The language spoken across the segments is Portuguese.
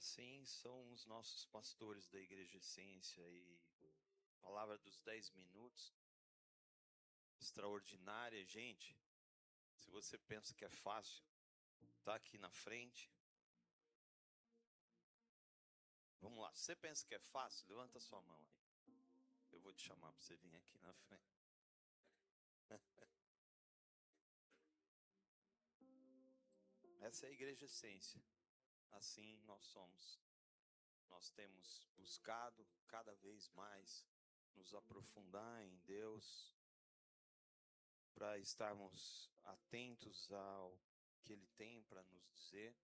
Assim são os nossos pastores da Igreja Essência e palavra dos 10 minutos, extraordinária, gente. Se você pensa que é fácil, tá aqui na frente. Vamos lá, se você pensa que é fácil, levanta sua mão aí. Eu vou te chamar para você vir aqui na frente. Essa é a Igreja Essência. Assim nós somos. Nós temos buscado cada vez mais nos aprofundar em Deus, para estarmos atentos ao que Ele tem para nos dizer,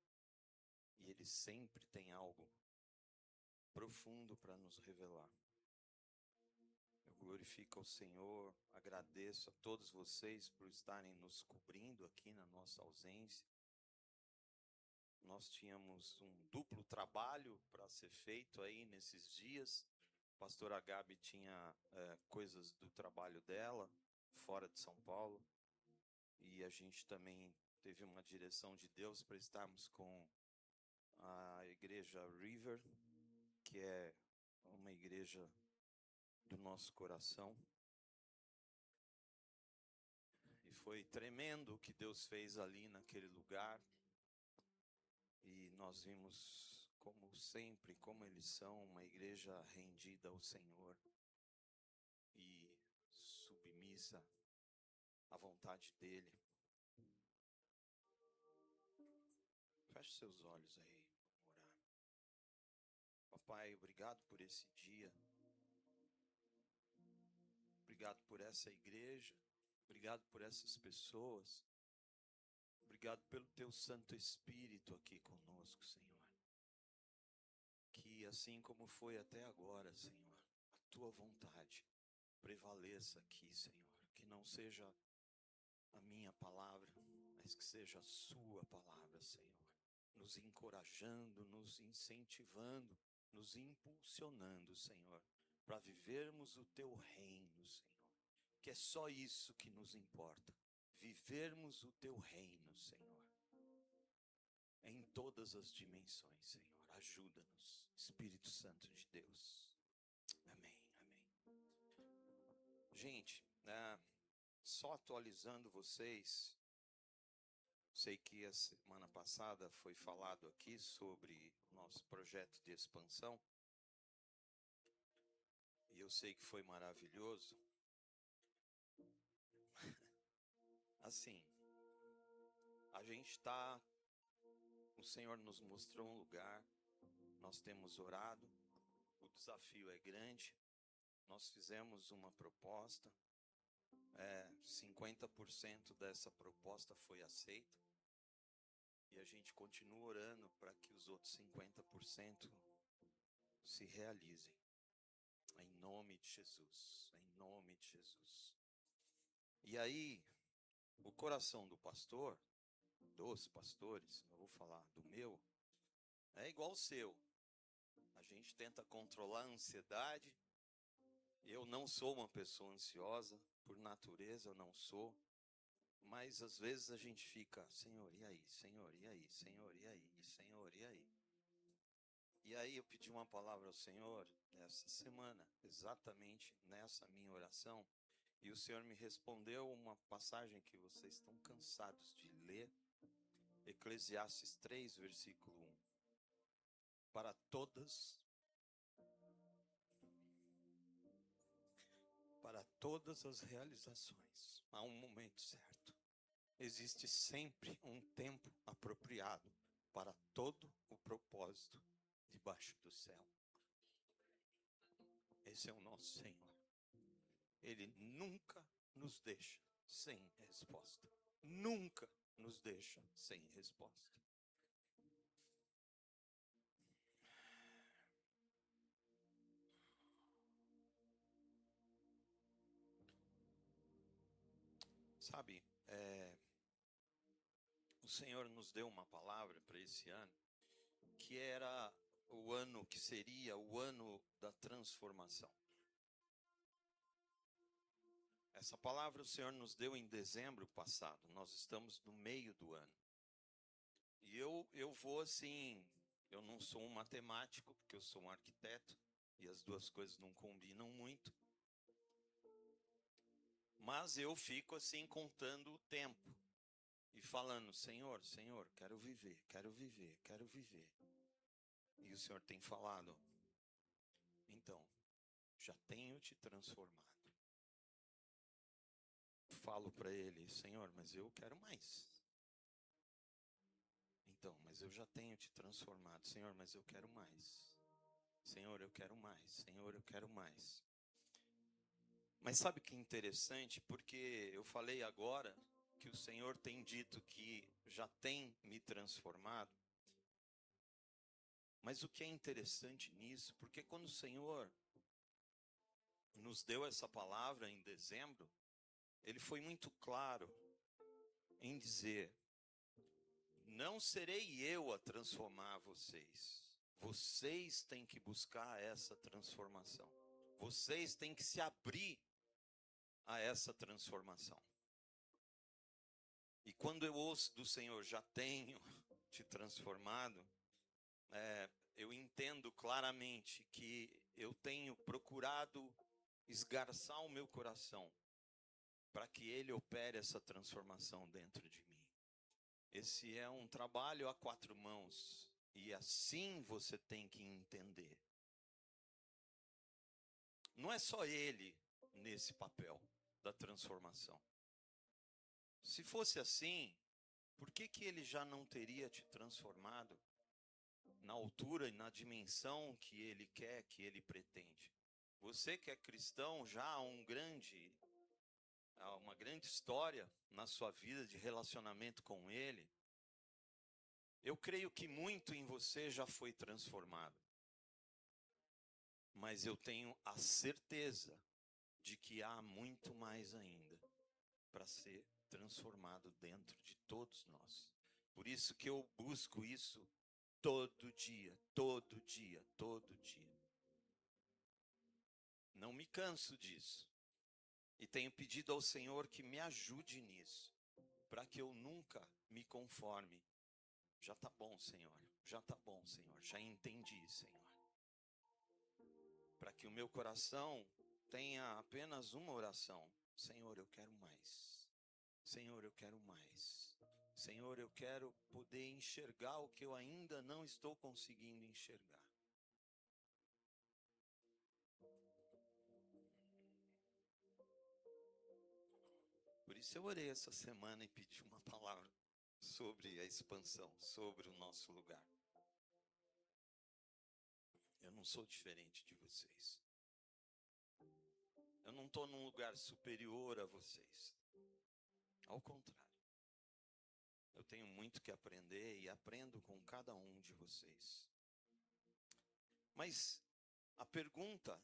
e Ele sempre tem algo profundo para nos revelar. Eu glorifico ao Senhor, agradeço a todos vocês por estarem nos cobrindo aqui na nossa ausência. Nós tínhamos um duplo trabalho para ser feito aí nesses dias. A pastora Gabi tinha coisas do trabalho dela, fora de São Paulo. E a gente também teve uma direção de Deus para estarmos com a igreja River, que é uma igreja do nosso coração. E foi tremendo o que Deus fez ali naquele lugar. E nós vimos, como sempre, como eles são, uma igreja rendida ao Senhor e submissa à vontade dEle. Feche seus olhos aí, orar. Papai, obrigado por esse dia. Obrigado por essa igreja. Obrigado por essas pessoas. Obrigado pelo Teu Santo Espírito aqui conosco, Senhor. Que assim como foi até agora, Senhor, a Tua vontade prevaleça aqui, Senhor. Que não seja a minha palavra, mas que seja a Sua palavra, Senhor. Nos encorajando, nos incentivando, nos impulsionando, Senhor, para vivermos o Teu reino, Senhor. Que é só isso que nos importa. Vivermos o Teu reino, Senhor. Em todas as dimensões, Senhor. Ajuda-nos, Espírito Santo de Deus. Amém, amém. Gente, só atualizando vocês, sei que a semana passada foi falado aqui sobre o nosso projeto de expansão. E eu sei que foi maravilhoso. Assim, a gente está... O Senhor nos mostrou um lugar, nós temos orado, o desafio é grande, nós fizemos uma proposta, 50% dessa proposta foi aceita, e a gente continua orando para que os outros 50% se realizem, em nome de Jesus, em nome de Jesus. E aí, o coração do pastor, dos pastores, eu vou falar do meu, é igual ao seu. A gente tenta controlar a ansiedade. Eu não sou uma pessoa ansiosa, por natureza eu não sou. Mas às vezes a gente fica, Senhor, e aí? Senhor, e aí? Senhor, e aí? Senhor, e aí? E aí eu pedi uma palavra ao Senhor essa semana, exatamente nessa minha oração. E o Senhor me respondeu uma passagem que vocês estão cansados de ler. Eclesiastes 3, versículo 1. Para todas as realizações, há um momento certo. Existe sempre um tempo apropriado para todo o propósito debaixo do céu. Esse é o nosso Senhor. Ele nunca nos deixa sem resposta. Nunca nos deixa sem resposta. Sabe, o Senhor nos deu uma palavra para esse ano, que era o ano que seria o ano da transformação. Essa palavra o Senhor nos deu em dezembro passado. Nós estamos no meio do ano. E eu vou assim, Eu não sou um matemático, porque eu sou um arquiteto, e as duas coisas não combinam muito. Mas eu fico assim contando o tempo e falando: Senhor, Senhor, quero viver, quero viver, quero viver. E o Senhor tem falado: então, já tenho te transformado. Falo para ele: Senhor, mas eu quero mais. Então, mas eu já tenho te transformado. Senhor, mas eu quero mais. Senhor, eu quero mais. Senhor, eu quero mais. Mas sabe o que é interessante? Porque eu falei agora que o Senhor tem dito que já tem me transformado. Mas o que é interessante nisso? Porque quando o Senhor nos deu essa palavra em dezembro, Ele foi muito claro em dizer: não serei eu a transformar vocês. Vocês têm que buscar essa transformação. Vocês têm que se abrir a essa transformação. E quando eu ouço do Senhor, já tenho te transformado, eu entendo claramente que eu tenho procurado esgarçar o meu coração para que Ele opere essa transformação dentro de mim. Esse é um trabalho a quatro mãos, e assim você tem que entender. Não é só Ele nesse papel da transformação. Se fosse assim, por que Ele já não teria te transformado na altura e na dimensão que Ele quer, que Ele pretende? Você que é cristão já há uma grande história na sua vida de relacionamento com Ele, eu creio que muito em você já foi transformado. Mas eu tenho a certeza de que há muito mais ainda para ser transformado dentro de todos nós. Por isso que eu busco isso todo dia, todo dia, todo dia. Não me canso disso. E tenho pedido ao Senhor que me ajude nisso, para que eu nunca me conforme. Já está bom, Senhor. Já está bom, Senhor. Já entendi, Senhor. Para que o meu coração tenha apenas uma oração: Senhor, eu quero mais. Senhor, eu quero mais. Senhor, eu quero poder enxergar o que eu ainda não estou conseguindo enxergar. Por isso eu orei essa semana e pedi uma palavra sobre a expansão, sobre o nosso lugar. Eu não sou diferente de vocês. Eu não estou num lugar superior a vocês. Ao contrário. Eu tenho muito que aprender e aprendo com cada um de vocês. Mas a pergunta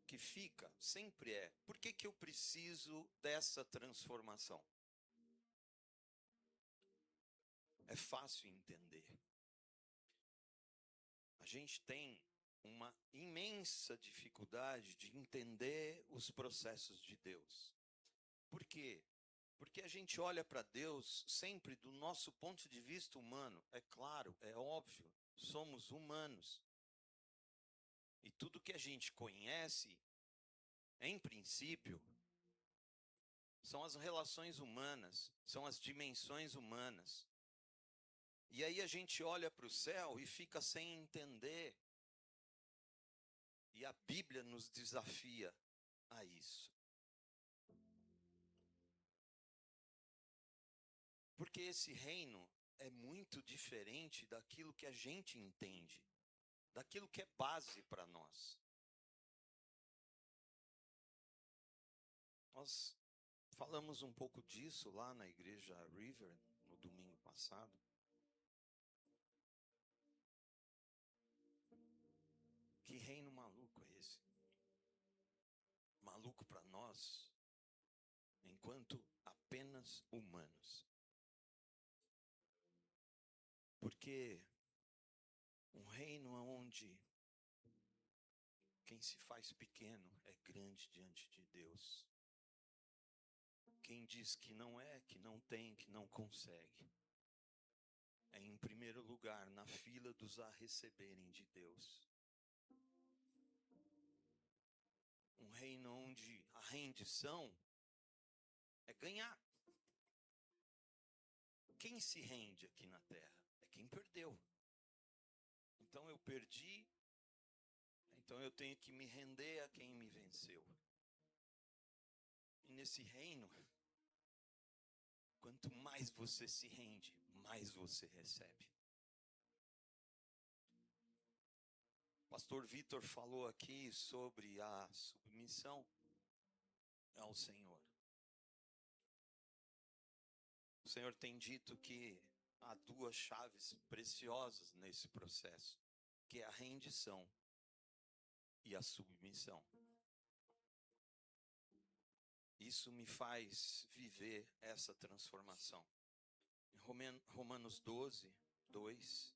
que fica sempre é: por que eu preciso dessa transformação? É fácil entender. A gente tem uma imensa dificuldade de entender os processos de Deus. Por quê? Porque a gente olha para Deus sempre do nosso ponto de vista humano. É claro, é óbvio, somos humanos. E tudo que a gente conhece, em princípio, são as relações humanas, são as dimensões humanas. E aí a gente olha para o céu e fica sem entender. E a Bíblia nos desafia a isso. Porque esse reino é muito diferente daquilo que a gente entende, daquilo que é base para nós. Nós falamos um pouco disso lá na igreja River, no domingo passado. Que reino maluco é esse? Maluco para nós, enquanto apenas humanos. Porque um reino onde quem se faz pequeno é grande diante de Deus. Quem diz que não é, que não tem, que não consegue, é em primeiro lugar na fila dos a receberem de Deus. Um reino onde a rendição é ganhar. Quem se rende aqui na terra? É quem perdeu. Então eu perdi, então eu tenho que me render a quem me venceu. E nesse reino, quanto mais você se rende, mais você recebe. Pastor Vitor falou aqui sobre a submissão ao Senhor. O Senhor tem dito que há duas chaves preciosas nesse processo, que é a rendição e a submissão. Isso me faz viver essa transformação. Em Romanos 12, 2,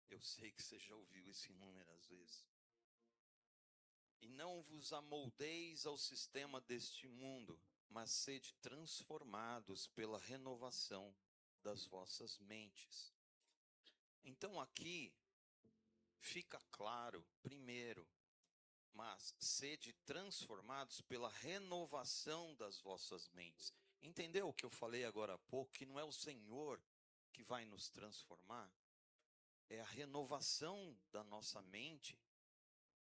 eu sei que você já ouviu isso inúmeras vezes. E não vos amoldeis ao sistema deste mundo, mas sede transformados pela renovação das vossas mentes. Então aqui fica claro, primeiro, mas sede transformados pela renovação das vossas mentes. Entendeu o que eu falei agora há pouco? Que não é o Senhor que vai nos transformar, é a renovação da nossa mente,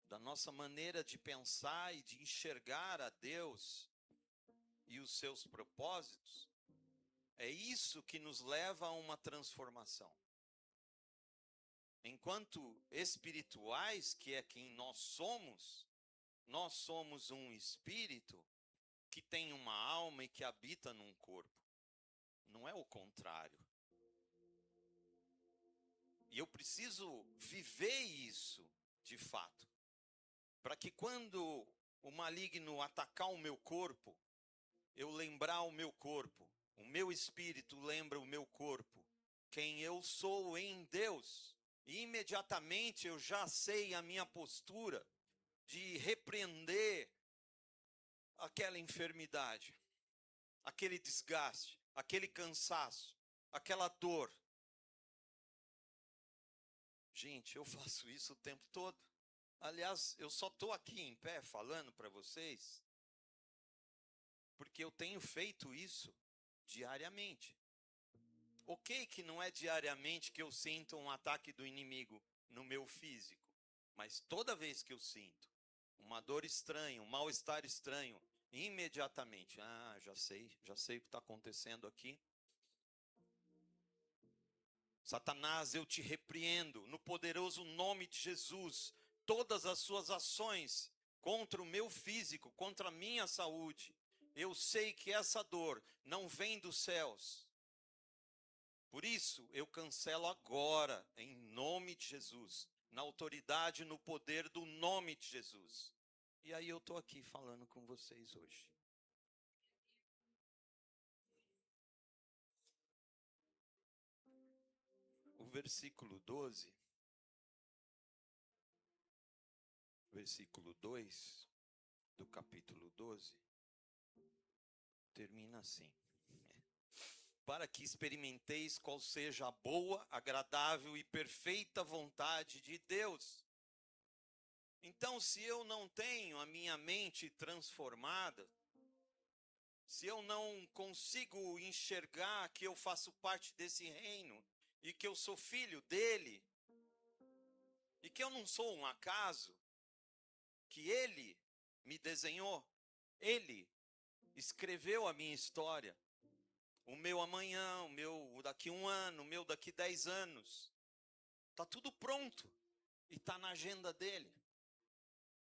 da nossa maneira de pensar e de enxergar a Deus e os seus propósitos. É isso que nos leva a uma transformação. Enquanto espirituais, que é quem nós somos um espírito que tem uma alma e que habita num corpo. Não é o contrário. E eu preciso viver isso de fato, para que quando o maligno atacar o meu corpo, eu lembrar o meu corpo, o meu espírito lembra o meu corpo, quem eu sou em Deus. E imediatamente eu já sei a minha postura de repreender aquela enfermidade, aquele desgaste, aquele cansaço, aquela dor. Gente, eu faço isso o tempo todo. Aliás, eu só estou aqui em pé falando para vocês porque eu tenho feito isso diariamente. Ok que não é diariamente que eu sinto um ataque do inimigo no meu físico, mas toda vez que eu sinto uma dor estranha, um mal-estar estranho, imediatamente, já sei o que está acontecendo aqui. Satanás, eu te repreendo no poderoso nome de Jesus, todas as suas ações contra o meu físico, contra a minha saúde. Eu sei que essa dor não vem dos céus. Por isso, eu cancelo agora, em nome de Jesus, na autoridade, no poder do nome de Jesus. E aí eu estou aqui falando com vocês hoje. O versículo 12, versículo 2 do capítulo 12, termina assim: para que experimenteis qual seja a boa, agradável e perfeita vontade de Deus. Então, se eu não tenho a minha mente transformada, se eu não consigo enxergar que eu faço parte desse reino e que eu sou filho dele, e que eu não sou um acaso, que ele me desenhou, ele escreveu a minha história, o meu amanhã, o meu daqui 1 ano, o meu daqui 10 anos. Está tudo pronto e está na agenda dele.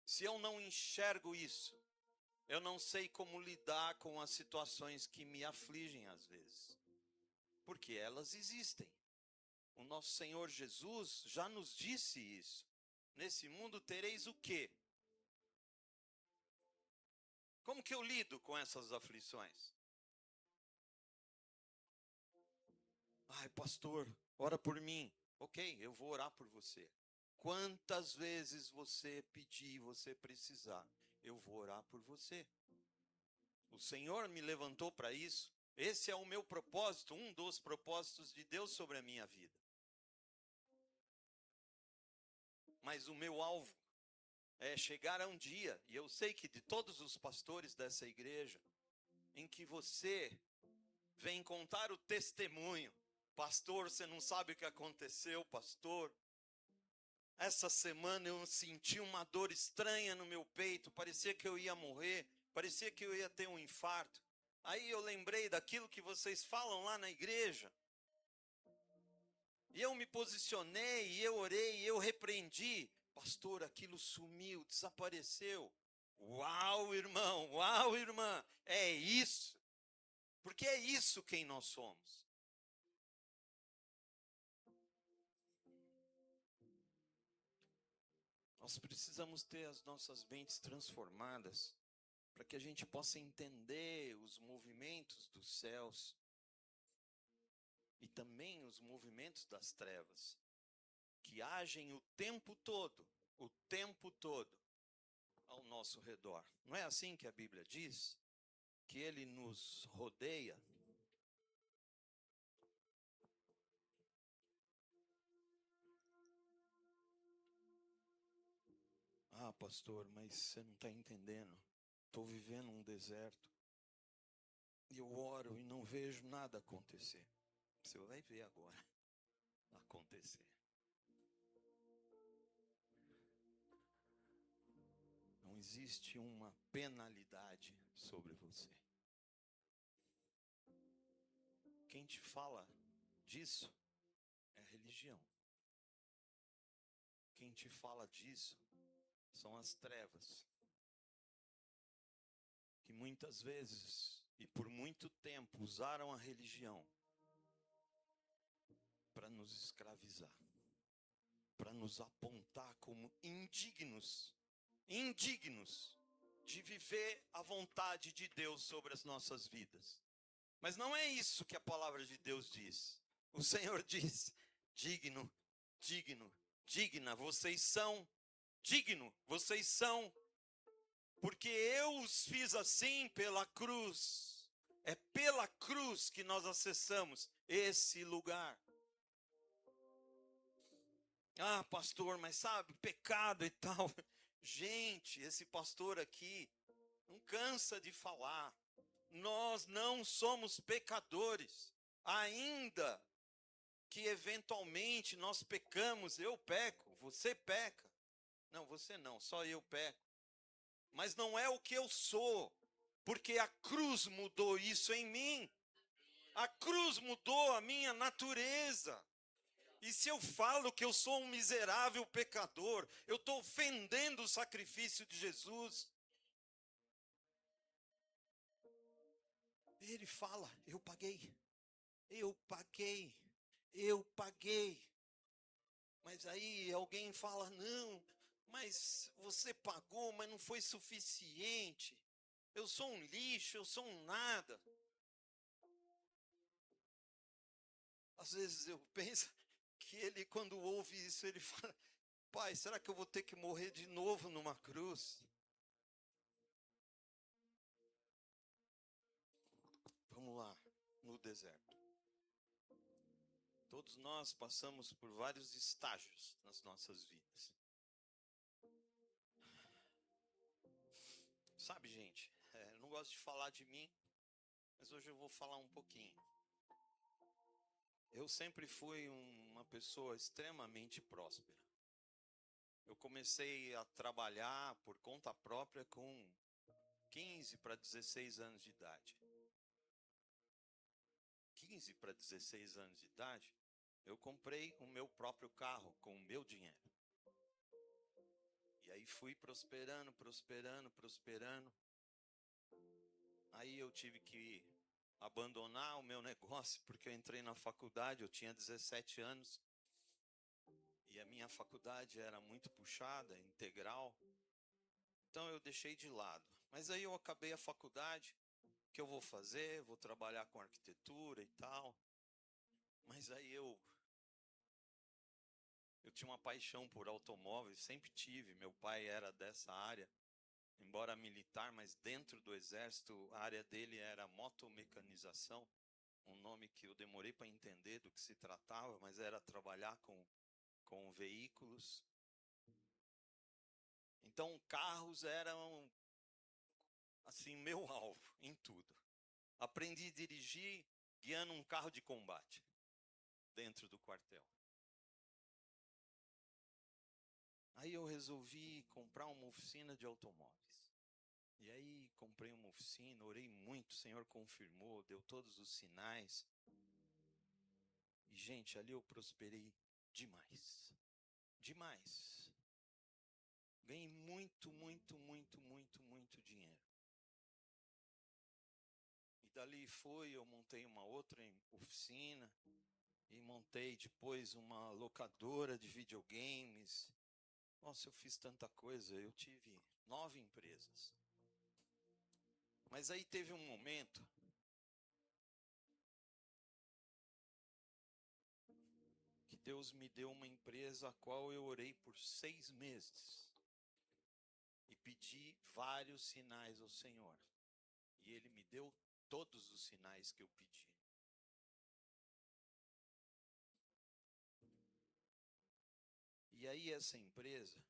Se eu não enxergo isso, eu não sei como lidar com as situações que me afligem às vezes. Porque elas existem. O nosso Senhor Jesus já nos disse isso. Nesse mundo tereis o quê? Como que eu lido com essas aflições? Ai, pastor, ora por mim. Ok, eu vou orar por você. Quantas vezes você pedir, você precisar, eu vou orar por você. O Senhor me levantou para isso. Esse é o meu propósito, um dos propósitos de Deus sobre a minha vida. Mas o meu alvo é chegar a um dia, e eu sei que de todos os pastores dessa igreja, em que você vem contar o testemunho. Pastor, você não sabe o que aconteceu, pastor. Essa semana eu senti uma dor estranha no meu peito, parecia que eu ia morrer, parecia que eu ia ter um infarto. Aí eu lembrei daquilo que vocês falam lá na igreja. E eu me posicionei, e eu orei, e eu repreendi. Pastor, aquilo sumiu, desapareceu. Uau, irmão, uau, irmã, é isso. Porque é isso quem nós somos. Nós precisamos ter as nossas mentes transformadas para que a gente possa entender os movimentos dos céus e também os movimentos das trevas, que agem o tempo todo ao nosso redor. Não é assim que a Bíblia diz? Que ele nos rodeia. Ah, pastor, mas você não está entendendo. Estou vivendo um deserto. E eu oro e não vejo nada acontecer. Você vai ver agora acontecer. Não existe uma penalidade sobre você. Quem te fala disso é a religião. Quem te fala disso são as trevas. Que muitas vezes e por muito tempo usaram a religião para nos escravizar, para nos apontar como indignos de viver a vontade de Deus sobre as nossas vidas. Mas não é isso que a palavra de Deus diz. O Senhor diz: digno, digna, vocês são porque eu os fiz assim pela cruz. É pela cruz que nós acessamos esse lugar. Ah, pastor, mas sabe, pecado e tal. Gente, esse pastor aqui não cansa de falar. Nós não somos pecadores. Ainda que eventualmente nós pecamos, eu peco, você peca. Não, você não, só eu peco. Mas não é o que eu sou, porque a cruz mudou isso em mim. A cruz mudou a minha natureza. E se eu falo que eu sou um miserável pecador, eu estou ofendendo o sacrifício de Jesus. Ele fala: eu paguei. Mas aí alguém fala: não, mas você pagou, mas não foi suficiente. Eu sou um lixo, eu sou um nada. Às vezes eu penso que ele, quando ouve isso, ele fala: pai, será que eu vou ter que morrer de novo numa cruz? Vamos lá, no deserto. Todos nós passamos por vários estágios nas nossas vidas. Sabe, gente, eu não gosto de falar de mim, mas hoje eu vou falar um pouquinho. Eu sempre fui uma pessoa extremamente próspera. Eu comecei a trabalhar por conta própria com 15 para 16 anos de idade. 15 para 16 anos de idade, eu comprei o meu próprio carro com o meu dinheiro. E aí fui prosperando. Aí eu tive que abandonar o meu negócio, porque eu entrei na faculdade, eu tinha 17 anos. E a minha faculdade era muito puxada, integral. Então eu deixei de lado. Mas aí eu acabei a faculdade. O que eu vou fazer? Vou trabalhar com arquitetura e tal. Mas aí eu tinha uma paixão por automóveis, sempre tive. Meu pai era dessa área. embora militar, mas dentro do exército, a área dele era motomecanização, um nome que eu demorei para entender do que se tratava, mas era trabalhar com veículos. Então, carros eram, assim, meu alvo em tudo. Aprendi a dirigir guiando um carro de combate dentro do quartel. Aí eu resolvi comprar uma oficina de automóveis. E aí comprei uma oficina, orei muito, o Senhor confirmou, deu todos os sinais. E, gente, ali eu prosperei demais. Demais. Ganhei muito, muito, muito, muito, muito dinheiro. E dali eu montei uma outra oficina. E montei depois uma locadora de videogames. Nossa, eu fiz tanta coisa. Eu tive 9 empresas. Mas aí teve um momento que Deus me deu uma empresa a qual eu orei por 6 meses. E pedi vários sinais ao Senhor. E Ele me deu todos os sinais que eu pedi. E aí essa empresa,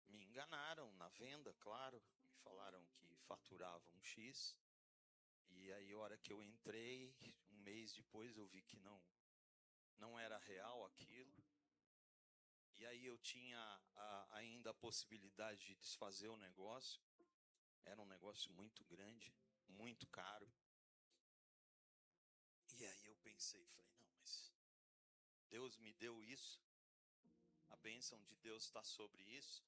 me enganaram na venda, claro. Me falaram que faturavam um X. E aí a hora que eu entrei, um mês depois eu vi que não era real aquilo. E aí eu tinha ainda a possibilidade de desfazer o negócio. Era um negócio muito grande, muito caro. E aí eu pensei, falei, não, mas Deus me deu isso. A bênção de Deus está sobre isso.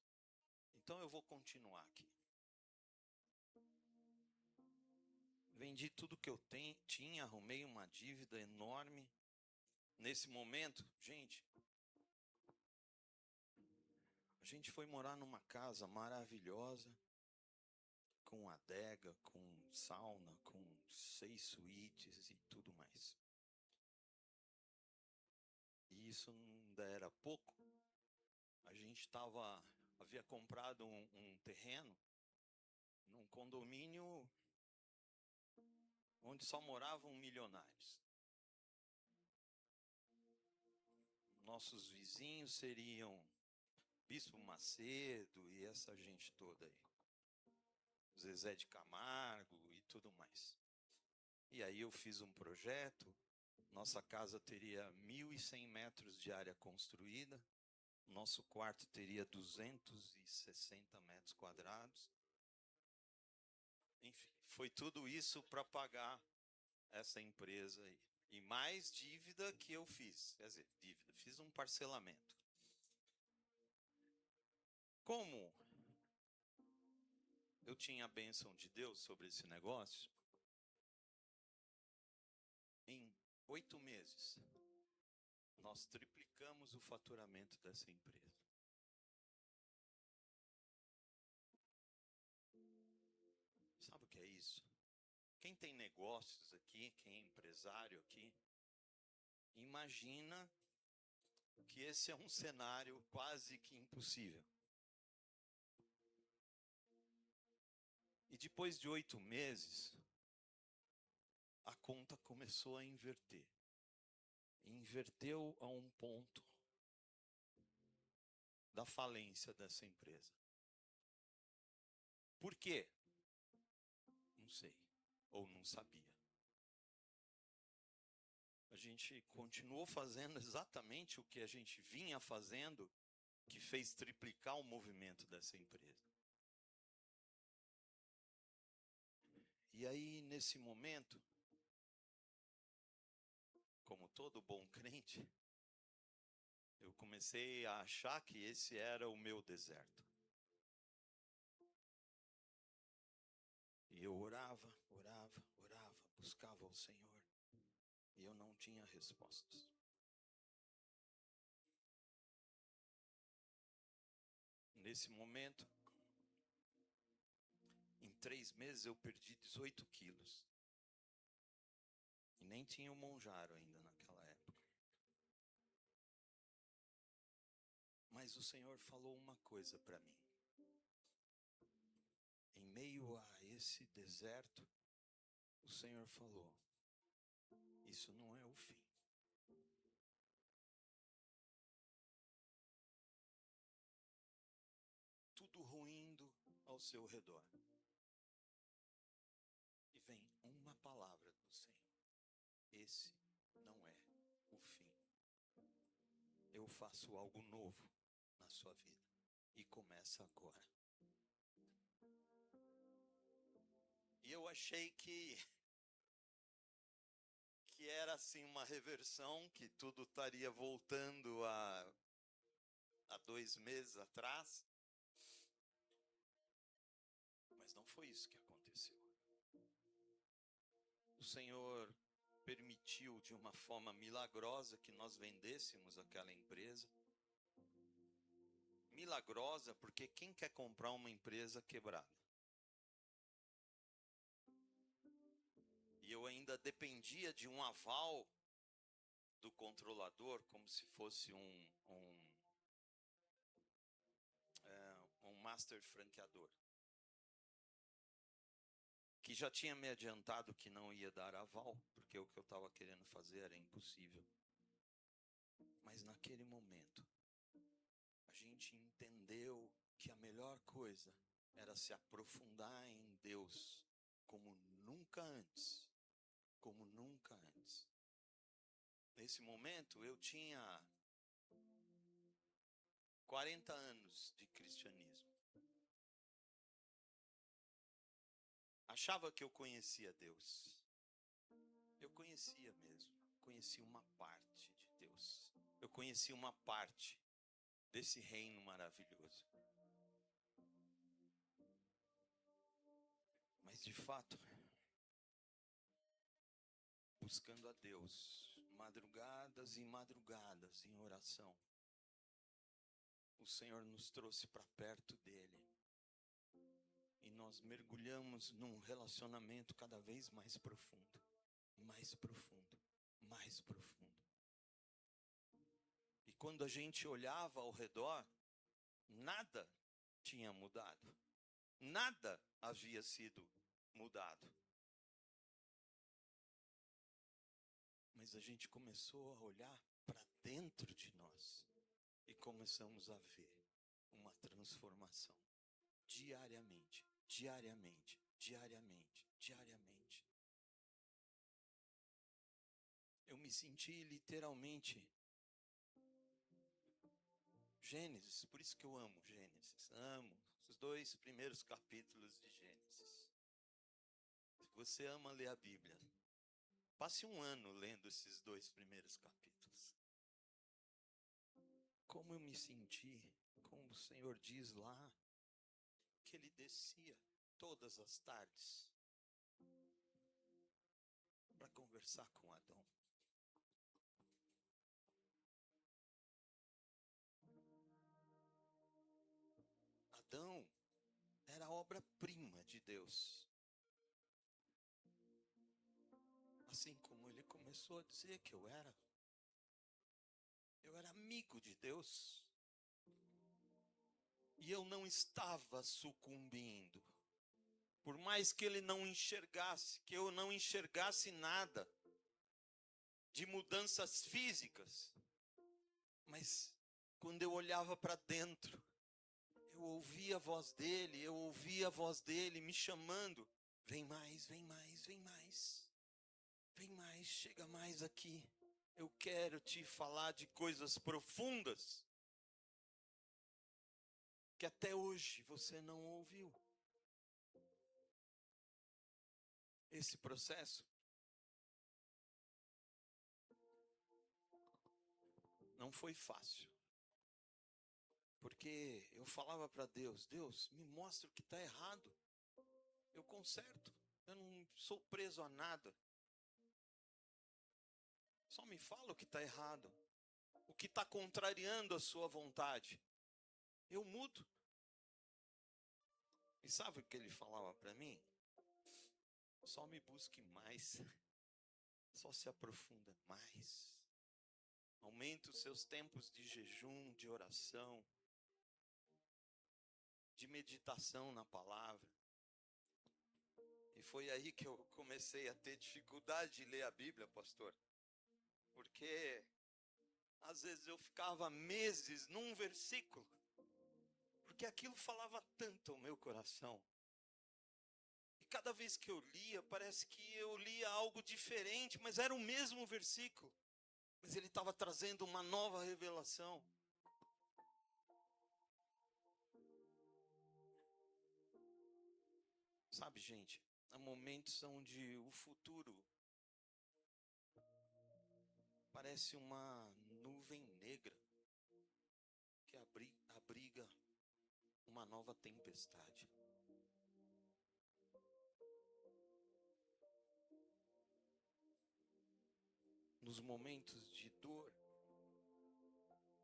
Então eu vou continuar aqui. Vendi tudo que eu tinha, arrumei uma dívida enorme. Nesse momento, gente, a gente foi morar numa casa maravilhosa, com adega, com sauna, com 6 suítes e tudo mais. E isso ainda era pouco. A gente havia comprado um terreno num condomínio onde só moravam milionários. Nossos vizinhos seriam Bispo Macedo e essa gente toda aí. Zezé de Camargo e tudo mais. E aí eu fiz um projeto. Nossa casa teria 1.100 metros de área construída. Nosso quarto teria 260 metros quadrados. Enfim, foi tudo isso para pagar essa empresa aí. E mais dívida que eu fiz. Quer dizer, fiz um parcelamento. Como eu tinha a bênção de Deus sobre esse negócio, em 8 meses, nós triplicamos o faturamento dessa empresa. Sabe o que é isso? Quem tem negócios aqui, quem é empresário aqui, imagina que esse é um cenário quase que impossível. E depois de 8 meses, a conta começou a inverter. E inverteu a um ponto da falência dessa empresa. Por quê? Não sei, ou não sabia. A gente continuou fazendo exatamente o que a gente vinha fazendo, que fez triplicar o movimento dessa empresa. E aí, nesse momento, como todo bom crente, eu comecei a achar que esse era o meu deserto. E eu orava, buscava o Senhor. E eu não tinha respostas. Nesse momento, em 3 meses eu perdi 18 quilos. E nem tinha o Monjaro ainda naquela época. Mas o Senhor falou uma coisa para mim. meio a esse deserto, o Senhor falou: isso não é o fim. Tudo ruindo ao seu redor. E vem uma palavra do Senhor: esse não é o fim. Eu faço algo novo na sua vida. E começa agora. E eu achei que era assim uma reversão, que tudo estaria voltando a 2 meses atrás. Mas não foi isso que aconteceu. O Senhor permitiu de uma forma milagrosa que nós vendêssemos aquela empresa. Milagrosa, porque quem quer comprar uma empresa quebrada? E eu ainda dependia de um aval do controlador, como se fosse um master franqueador, que já tinha me adiantado que não ia dar aval, porque o que eu estava querendo fazer era impossível. Mas naquele momento, a gente entendeu que a melhor coisa era se aprofundar em Deus como nunca antes. Como nunca antes. Nesse momento eu tinha 40 anos de cristianismo. Achava que eu conhecia Deus. Eu conhecia mesmo. Conhecia uma parte de Deus. Eu conhecia uma parte desse reino maravilhoso. Mas de fato, buscando a Deus, madrugadas e madrugadas em oração, o Senhor nos trouxe para perto dele. E nós mergulhamos num relacionamento cada vez mais profundo. Mais profundo. Mais profundo. E quando a gente olhava ao redor, nada tinha mudado. Nada havia sido mudado. Mas a gente começou a olhar para dentro de nós e começamos a ver uma transformação diariamente, diariamente, diariamente, diariamente. Eu me senti literalmente Gênesis, por isso que eu amo Gênesis. Amo os 2 primeiros capítulos de Gênesis. Se você ama ler a Bíblia, passe um ano lendo esses 2 primeiros capítulos. Como eu me senti, como o Senhor diz lá, que ele descia todas as tardes para conversar com Adão. Adão era a obra-prima de Deus. Assim como ele começou a dizer que eu era amigo de Deus. E eu não estava sucumbindo. Por mais que ele não enxergasse, que eu não enxergasse nada de mudanças físicas. Mas quando eu olhava para dentro, eu ouvia a voz dele me chamando. Vem mais, vem mais, vem mais. Vem mais, chega mais aqui. Eu quero te falar de coisas profundas que até hoje você não ouviu. Esse processo não foi fácil. Porque eu falava para Deus, Deus, me mostra o que está errado. Eu conserto. Eu não sou preso a nada. Só me fala o que está errado. O que está contrariando a sua vontade. Eu mudo. E sabe o que ele falava para mim? Só me busque mais. Só se aprofunda mais. Aumente os seus tempos de jejum, de oração, de meditação na palavra. foi aí que eu comecei a ter dificuldade de ler a Bíblia, pastor. Porque às vezes eu ficava meses num versículo, porque aquilo falava tanto ao meu coração. E cada vez que eu lia, parece que eu lia algo diferente, mas era o mesmo versículo. Mas ele estava trazendo uma nova revelação. Sabe, gente, há momentos onde o futuro parece uma nuvem negra que abriga uma nova tempestade. Nos momentos de dor,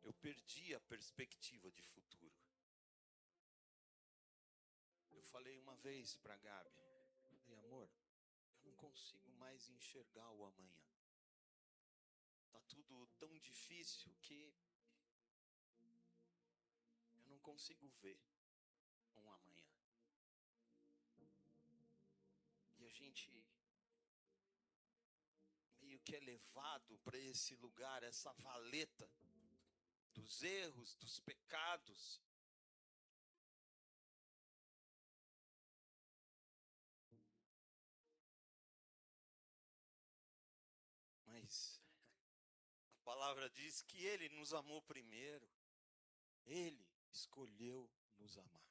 eu perdi a perspectiva de futuro. Eu falei uma vez para Gabi, falei, amor, eu não consigo mais enxergar o amanhã. Tá tudo tão difícil que eu não consigo ver um amanhã. E a gente meio que é levado para esse lugar, essa valeta dos erros, dos pecados. Mas a palavra diz que Ele nos amou primeiro. Ele escolheu nos amar.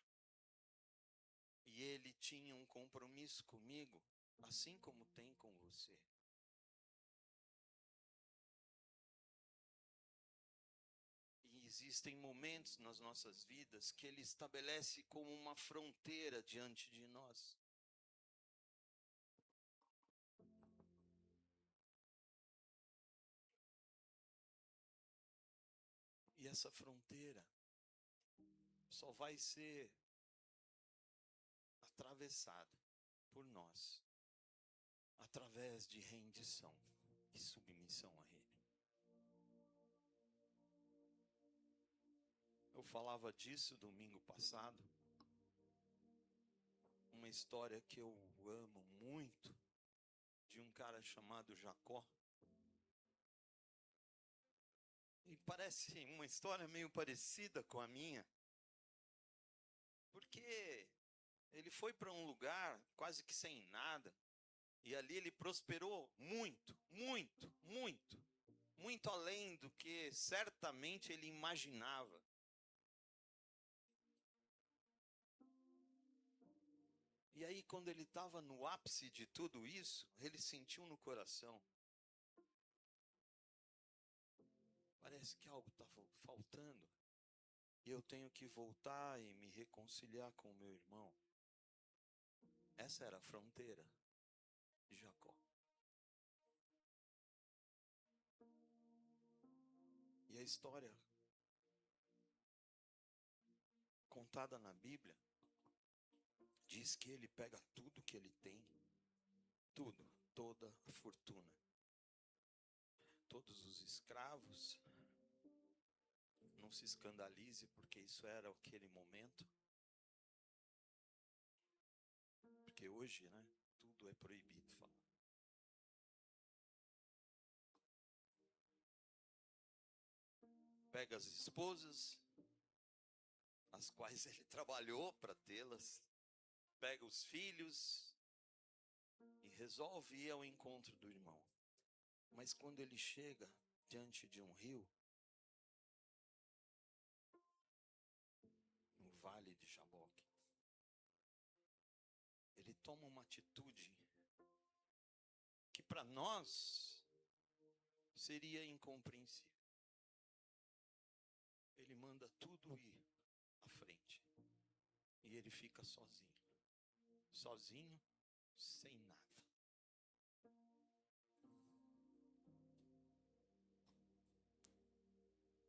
E Ele tinha um compromisso comigo, assim como tem com você. E existem momentos nas nossas vidas que Ele estabelece como uma fronteira diante de nós. E essa fronteira só vai ser atravessada por nós através de rendição e submissão a Ele. Eu falava disso domingo passado, uma história que eu amo muito, de um cara chamado Jacó. E parece uma história meio parecida com a minha, porque ele foi para um lugar quase que sem nada, e ali ele prosperou muito, muito, muito, muito além do que certamente ele imaginava. E aí, quando ele estava no ápice de tudo isso, ele sentiu no coração, parece que algo está faltando, e eu tenho que voltar e me reconciliar com o meu irmão. Essa era a fronteira de Jacó. E a história contada na Bíblia diz que ele pega tudo que ele tem, tudo, toda a fortuna, todos os escravos. Não se escandalize, porque isso era aquele momento. Porque hoje, né, tudo é proibido falar. Pega as esposas, as quais ele trabalhou para tê-las, pega os filhos e resolve ir ao encontro do irmão. Mas quando ele chega diante de um rio, no vale de Jaboque, ele toma uma atitude que para nós seria incompreensível. Ele manda tudo ir à frente. E ele fica sozinho. Sozinho, sem nada.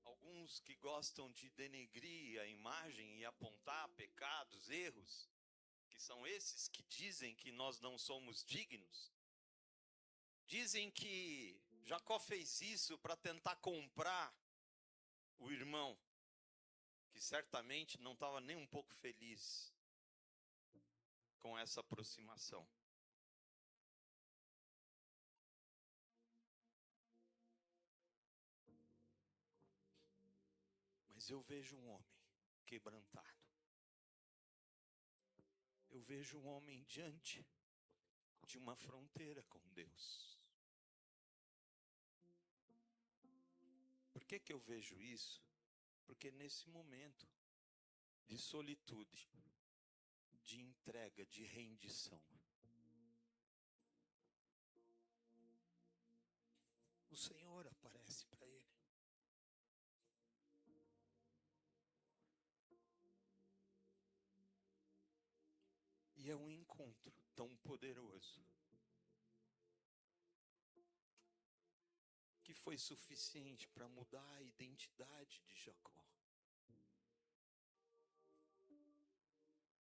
Alguns que gostam de denegrir a imagem e apontar pecados, erros, que são esses que dizem que nós não somos dignos, dizem que Jacó fez isso para tentar comprar o irmão, que certamente não estava nem um pouco feliz com essa aproximação. eu vejo um homem quebrantado. Eu vejo um homem diante de uma fronteira com Deus. Por que eu vejo isso? Porque nesse momento de solitude, de entrega, de rendição, o Senhor aparece para ele. E é um encontro tão poderoso que foi suficiente para mudar a identidade de Jacó.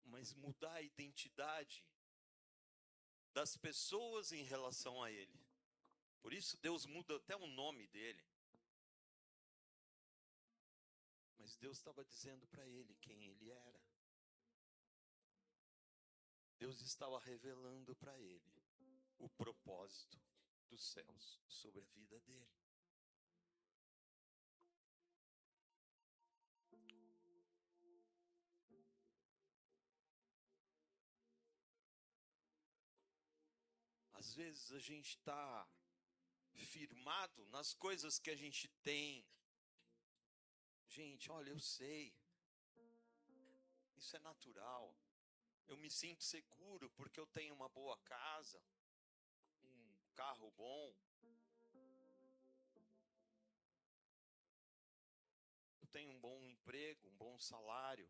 Mas mudar a identidade das pessoas em relação a ele. Por isso Deus muda até o nome dele. Mas Deus estava dizendo para ele quem ele era. Deus estava revelando para ele o propósito dos céus sobre a vida dele. Às vezes a gente está firmado nas coisas que a gente tem. Gente, olha, eu sei. Isso é natural. Eu me sinto seguro porque eu tenho uma boa casa, um carro bom. Eu tenho um bom emprego, um bom salário.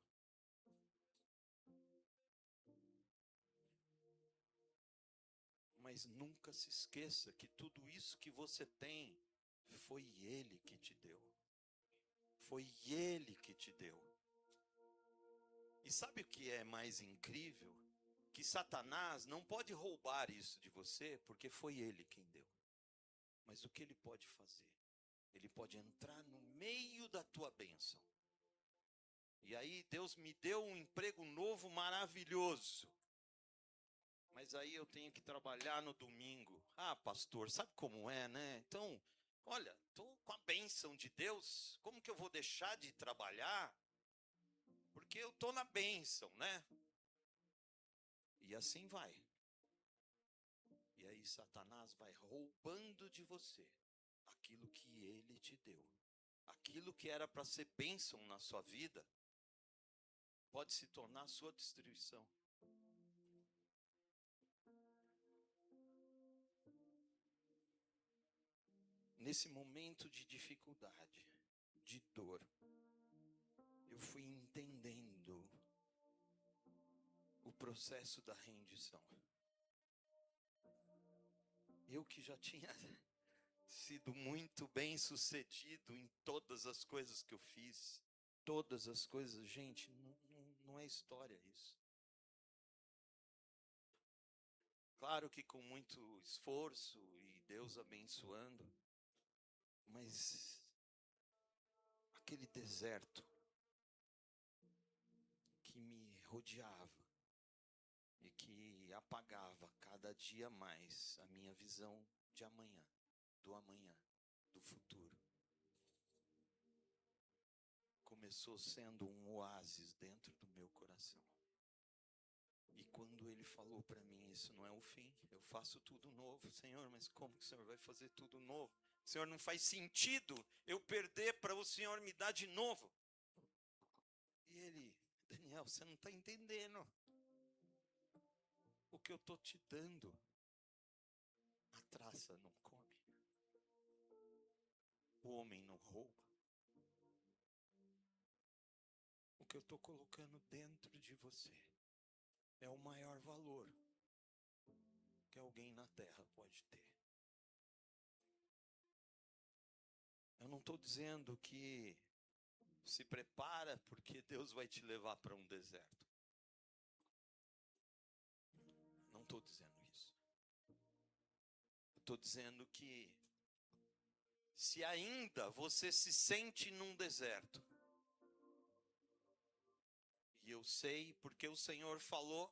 Mas nunca se esqueça que tudo isso que você tem, foi Ele que te deu. Foi Ele que te deu. E sabe o que é mais incrível? Que Satanás não pode roubar isso de você, porque foi Ele quem deu. Mas o que ele pode fazer? Ele pode entrar no meio da tua bênção. E aí Deus me deu um emprego novo maravilhoso. Mas aí eu tenho que trabalhar no domingo. Ah, pastor, sabe como é, né? Então, olha, estou com a bênção de Deus. Como que eu vou deixar de trabalhar? Porque eu estou na bênção, né? E assim vai. E aí Satanás vai roubando de você aquilo que ele te deu. Aquilo que era para ser bênção na sua vida, pode se tornar sua destruição. Nesse momento de dificuldade, de dor, eu fui entendendo o processo da rendição. Eu que já tinha sido muito bem sucedido em todas as coisas que eu fiz, todas as coisas, gente, não é história isso. Claro que com muito esforço e Deus abençoando, mas aquele deserto que me rodeava e que apagava cada dia mais a minha visão de amanhã, do futuro, começou sendo um oásis dentro do meu coração. E quando ele falou para mim, isso não é o fim, eu faço tudo novo. Senhor, mas como que o Senhor vai fazer tudo novo? Senhor, não faz sentido eu perder para o Senhor me dar de novo. E ele, Daniel, você não está entendendo. O que eu estou te dando, a traça não come. O homem não rouba. O que eu estou colocando dentro de você é o maior valor que alguém na terra pode ter. Eu não estou dizendo que se prepara porque Deus vai te levar para um deserto. Não estou dizendo isso. Estou dizendo que se ainda você se sente num deserto, e eu sei porque o Senhor falou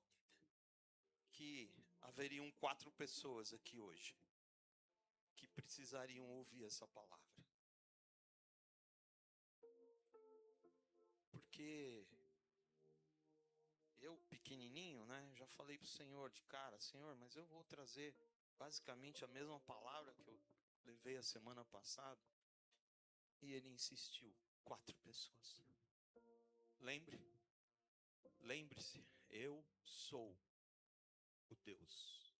que haveriam 4 pessoas aqui hoje que precisariam ouvir essa palavra. porque eu, pequenininho, né, já falei para o Senhor de cara, Senhor, mas eu vou trazer basicamente a mesma palavra que eu levei a semana passada. E ele insistiu, 4 pessoas. Lembre-se, eu sou o Deus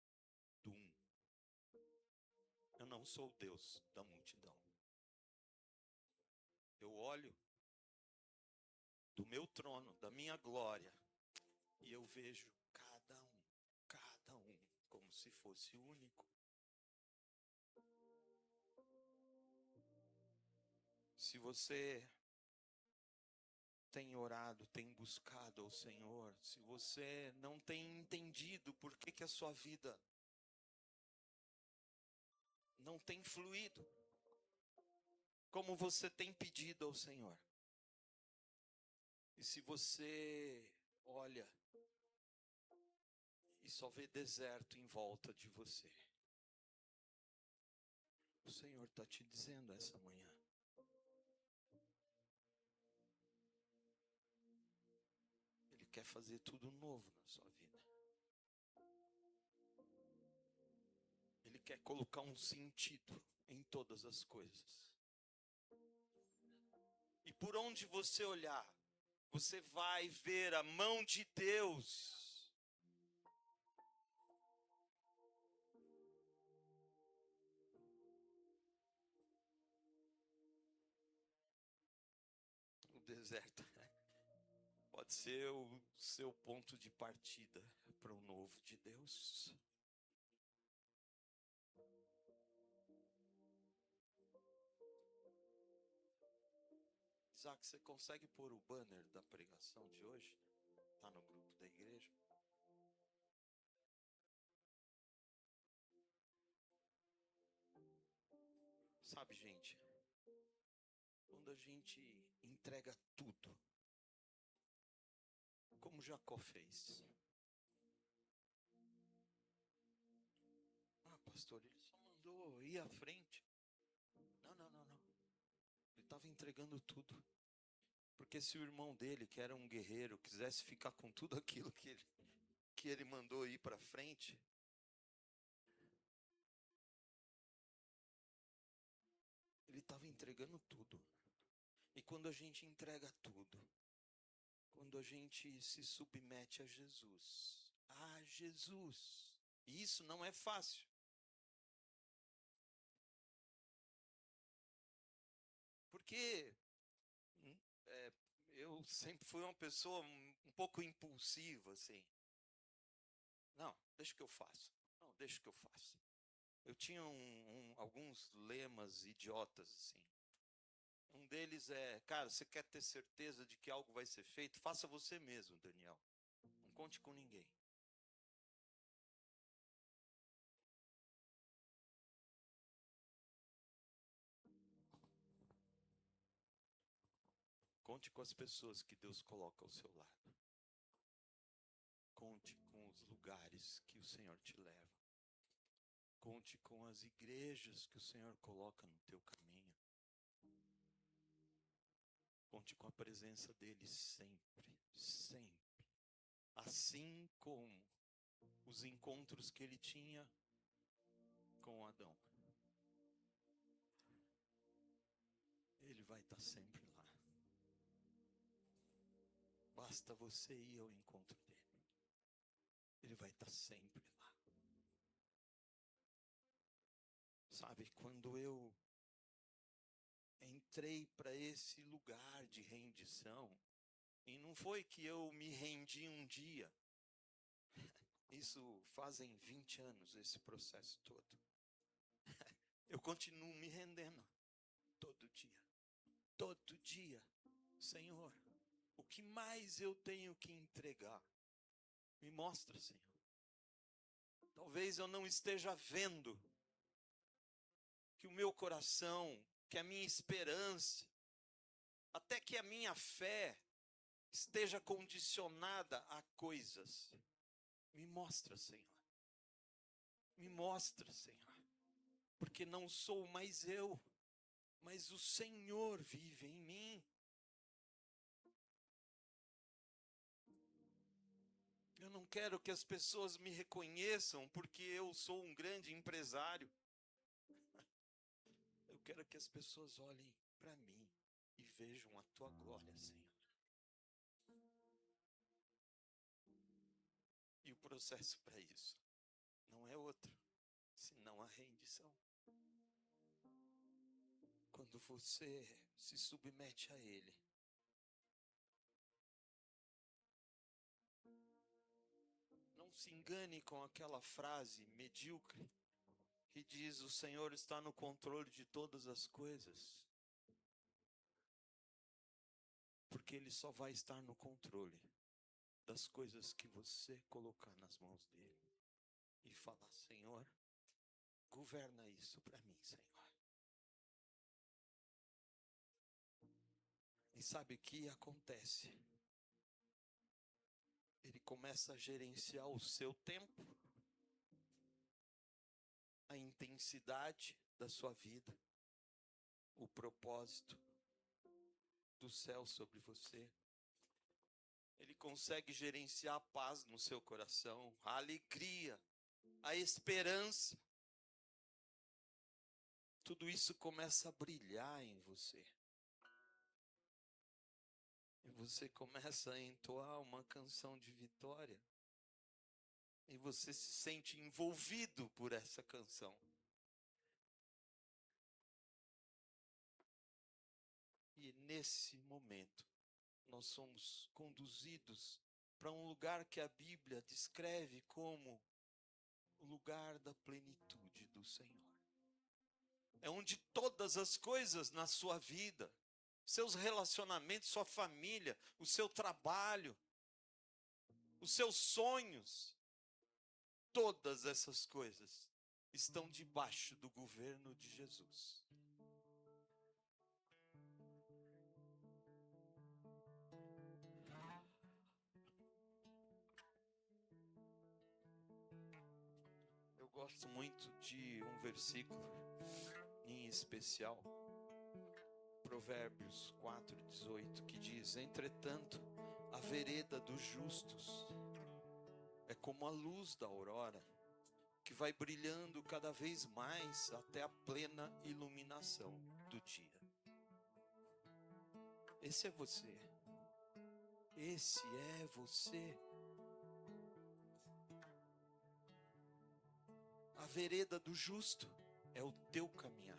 do um. Eu não sou o Deus da multidão. Eu olho do meu trono, da minha glória, e eu vejo cada um, como se fosse único. Se você tem orado, tem buscado ao Senhor, se você não tem entendido por que a sua vida não tem fluído, como você tem pedido ao Senhor, e se você olha e só vê deserto em volta de você, o Senhor está te dizendo essa manhã: Ele quer fazer tudo novo na sua vida. Ele quer colocar um sentido em todas as coisas. E por onde você olhar, você vai ver a mão de Deus. O deserto pode ser o seu ponto de partida para o novo de Deus. Isaac, você consegue pôr o banner da pregação de hoje? Está no grupo da igreja. Sabe, gente, quando a gente entrega tudo, como Jacó fez. Ah, pastor, ele só mandou ir à frente. Não. Ele estava entregando tudo. Porque se o irmão dele, que era um guerreiro, quisesse ficar com tudo aquilo que ele mandou ir para frente, ele estava entregando tudo. E quando a gente entrega tudo, quando a gente se submete a Jesus, e isso não é fácil. Porque eu sempre fui uma pessoa um pouco impulsiva, assim. Não, deixa que eu faço. Não, deixa que eu faço. Eu tinha alguns lemas idiotas, assim. Um deles é, cara, você quer ter certeza de que algo vai ser feito? Faça você mesmo, Daniel. Não conte com ninguém. Conte com as pessoas que Deus coloca ao seu lado. Conte com os lugares que o Senhor te leva. Conte com as igrejas que o Senhor coloca no teu caminho. Conte com a presença dele sempre, sempre. Assim como os encontros que ele tinha com Adão. Ele vai estar sempre lá. Basta você ir ao encontro dele. Ele vai estar sempre lá. Sabe, quando eu entrei para esse lugar de rendição, e não foi que eu me rendi um dia. Isso fazem 20 anos, esse processo todo. Eu continuo me rendendo todo dia. Todo dia. Senhor, o que mais eu tenho que entregar? Me mostra, Senhor. Talvez eu não esteja vendo que o meu coração, que a minha esperança, até que a minha fé esteja condicionada a coisas. Me mostra, Senhor. Me mostra, Senhor. Porque não sou mais eu, mas o Senhor vive em mim. não quero que as pessoas me reconheçam porque eu sou um grande empresário. Eu quero que as pessoas olhem para mim e vejam a tua glória, Senhor. E o processo para isso não é outro, senão a rendição. Quando você se submete a Ele, não se engane com aquela frase medíocre que diz: o Senhor está no controle de todas as coisas. Porque Ele só vai estar no controle das coisas que você colocar nas mãos dEle. E falar: Senhor, governa isso para mim, Senhor. E sabe o que acontece? Ele começa a gerenciar o seu tempo, a intensidade da sua vida, o propósito do céu sobre você. Ele consegue gerenciar a paz no seu coração, a alegria, a esperança. Tudo isso começa a brilhar em você. E você começa a entoar uma canção de vitória. E você se sente envolvido por essa canção. E nesse momento, nós somos conduzidos para um lugar que a Bíblia descreve como o lugar da plenitude do Senhor. É onde todas as coisas na sua vida, seus relacionamentos, sua família, o seu trabalho, os seus sonhos, todas essas coisas estão debaixo do governo de Jesus. Eu gosto muito de um versículo em especial, Provérbios 4:18, que diz: entretanto, a vereda dos justos é como a luz da aurora, que vai brilhando cada vez mais até a plena iluminação do dia. Esse é você. Esse é você. A vereda do justo é o teu caminhar.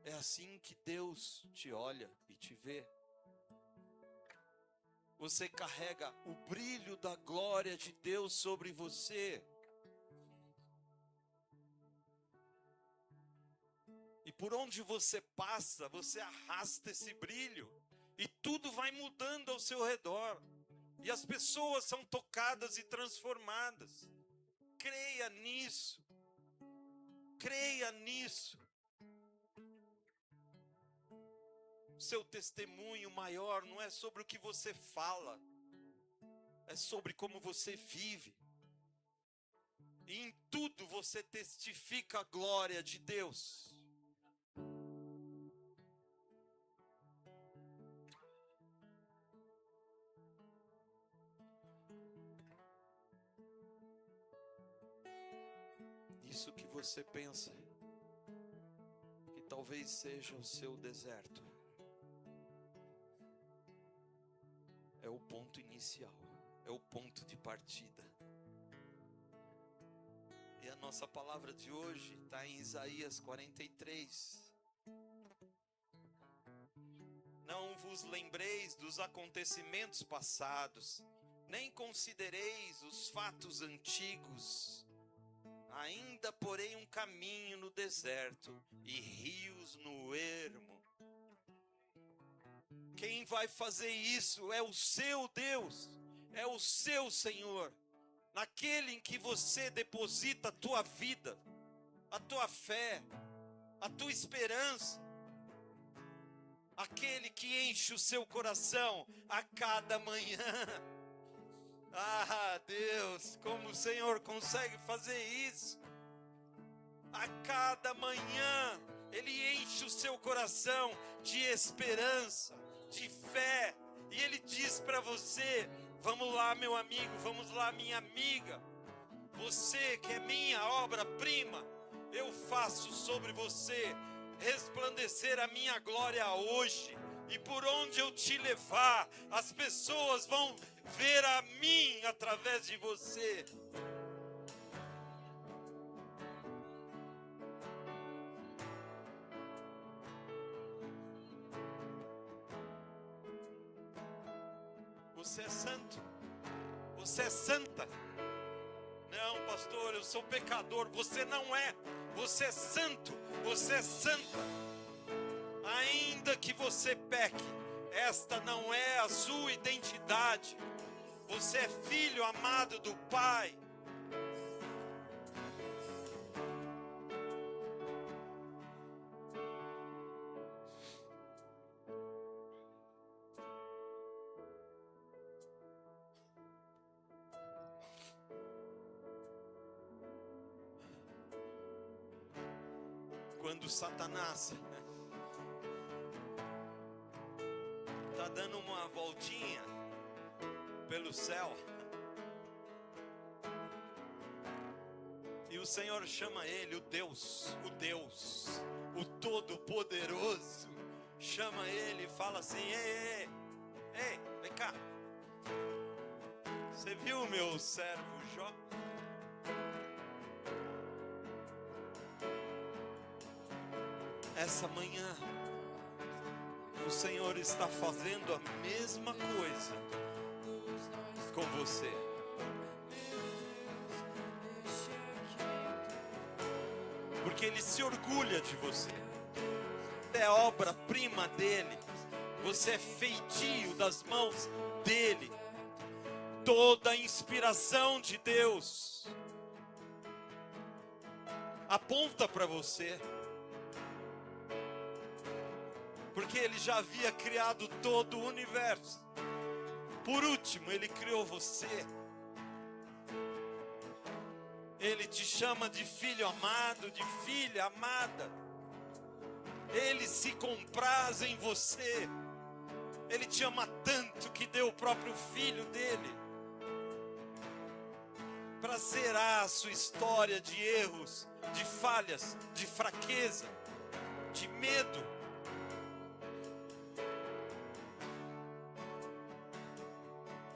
É assim que Deus te olha e te vê. Você carrega o brilho da glória de Deus sobre você. E por onde você passa, você arrasta esse brilho. E tudo vai mudando ao seu redor. E as pessoas são tocadas e transformadas. Creia nisso. Creia nisso. Seu testemunho maior não é sobre o que você fala, é sobre como você vive. E em tudo você testifica a glória de Deus. Isso que você pensa que talvez seja o seu deserto é o ponto inicial, é o ponto de partida. E a nossa palavra de hoje está em Isaías 43. Não vos lembreis dos acontecimentos passados, nem considereis os fatos antigos. Ainda porei um caminho no deserto e rios no ermo. Quem vai fazer isso é o seu Deus, é o seu Senhor, naquele em que você deposita a tua vida, a tua fé, a tua esperança, aquele que enche o seu coração a cada manhã. Ah, Deus, como o Senhor consegue fazer isso? A cada manhã Ele enche o seu coração de esperança, de fé, e Ele diz para você: Vamos lá, meu amigo, vamos lá, minha amiga. Você que é minha obra-prima, eu faço sobre você resplandecer a minha glória hoje. E por onde eu te levar, as pessoas vão ver a mim através de você. Você é santo. Você é santa. Não, pastor, eu sou pecador. Você não é. Você é santo. Você é santa. Ainda que você peque, esta não é a sua identidade. Você é filho amado do Pai. Quando Satanás está dando uma voltinha pelo céu, e o Senhor chama ele, o Deus, o Todo-Poderoso, chama ele e fala assim: ei, vem cá. Você viu o meu servo Jó? Essa manhã, o Senhor está fazendo a mesma coisa com você. Porque Ele se orgulha de você. Você é obra-prima dEle. Você é feitio das mãos dEle. Toda a inspiração de Deus aponta para você. Porque Ele já havia criado todo o universo. Por último, Ele criou você. Ele te chama de filho amado, de filha amada. Ele se compraz em você. Ele te ama tanto que deu o próprio filho dele para zerar a sua história de erros, de falhas, de fraqueza, de medo.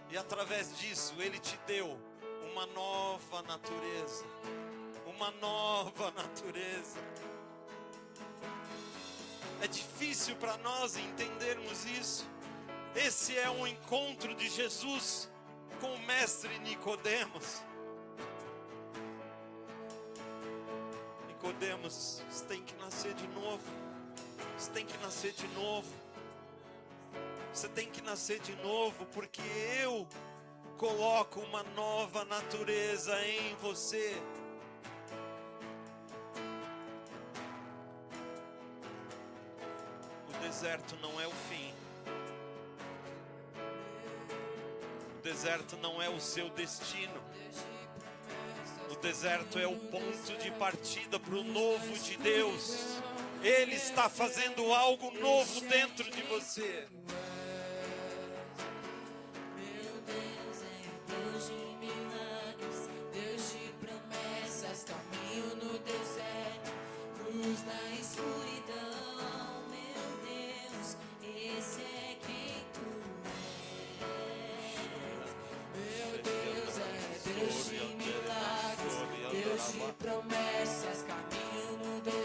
E através disso, Ele te deu uma nova natureza. Uma nova natureza. É difícil para nós entendermos isso. Esse é um encontro de Jesus com o mestre Nicodemos. Nicodemos, você tem que nascer de novo. Você tem que nascer de novo. Você tem que nascer de novo, porque eu coloco uma nova natureza em você. O deserto não é o fim. O deserto não é o seu destino. O deserto é o ponto de partida para o novo de Deus. Ele está fazendo algo novo dentro de você.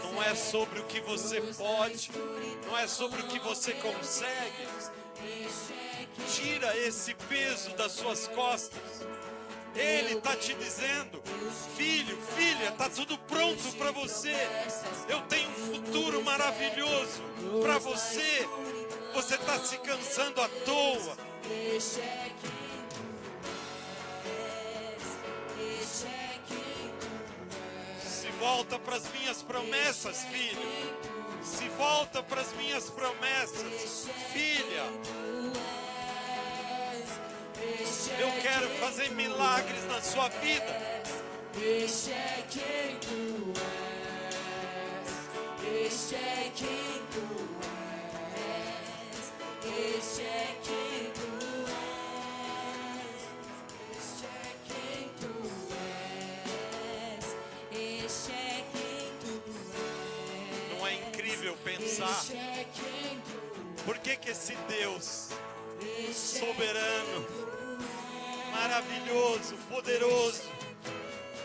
Não é sobre o que você pode, não é sobre o que você consegue. Tira esse peso das suas costas. Ele está te dizendo: filho, filha, está tudo pronto para você. Eu tenho um futuro maravilhoso para você. Você está se cansando à toa. Se volta para as minhas promessas, filho. Se volta para as minhas promessas, filha. Eu quero fazer milagres na sua vida. Este é quem tu és. Este é quem tu és. Este é quem tu és. impossível pensar. Por que que esse Deus soberano, maravilhoso, poderoso,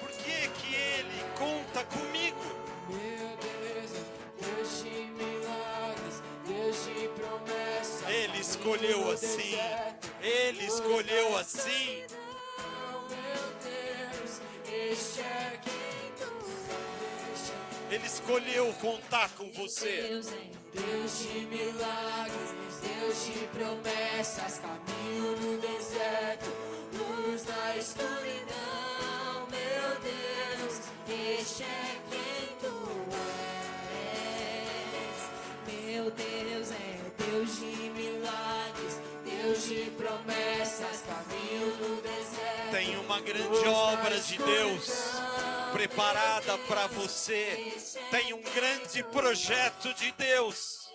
por que que Ele conta comigo? Ele escolheu assim. Ele escolheu assim. Ele escolheu contar com você. Deus de milagres, Deus de promessas, caminho no deserto, luz na escuridão. Meu Deus, este é quem tu és. Meu Deus é Deus de milagres, Deus de promessas, caminho no deserto. Tem uma grande obra de Deus preparada para você. Tem um grande projeto de Deus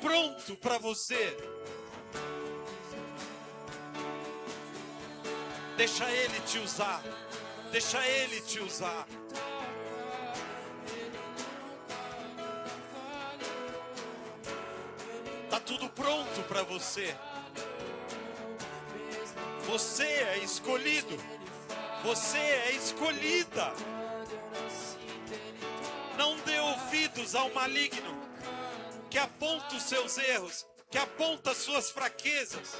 pronto para você. Deixa Ele te usar. Deixa Ele te usar. Tá tudo pronto para você. Você é escolhido. Você é escolhida. Não dê ouvidos ao maligno que aponta os seus erros, que aponta as suas fraquezas.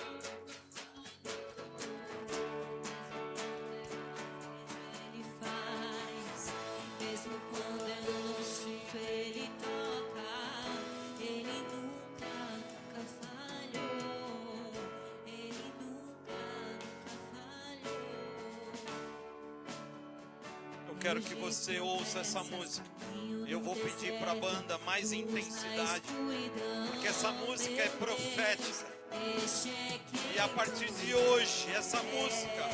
Ele faz, mesmo quando eu não sinto, Ele toca. Ele nunca falhou. Ele nunca falhou. Eu quero que você ouça essa música. Eu vou pedir para a banda mais intensidade, porque essa música é profética. E a partir de hoje, essa música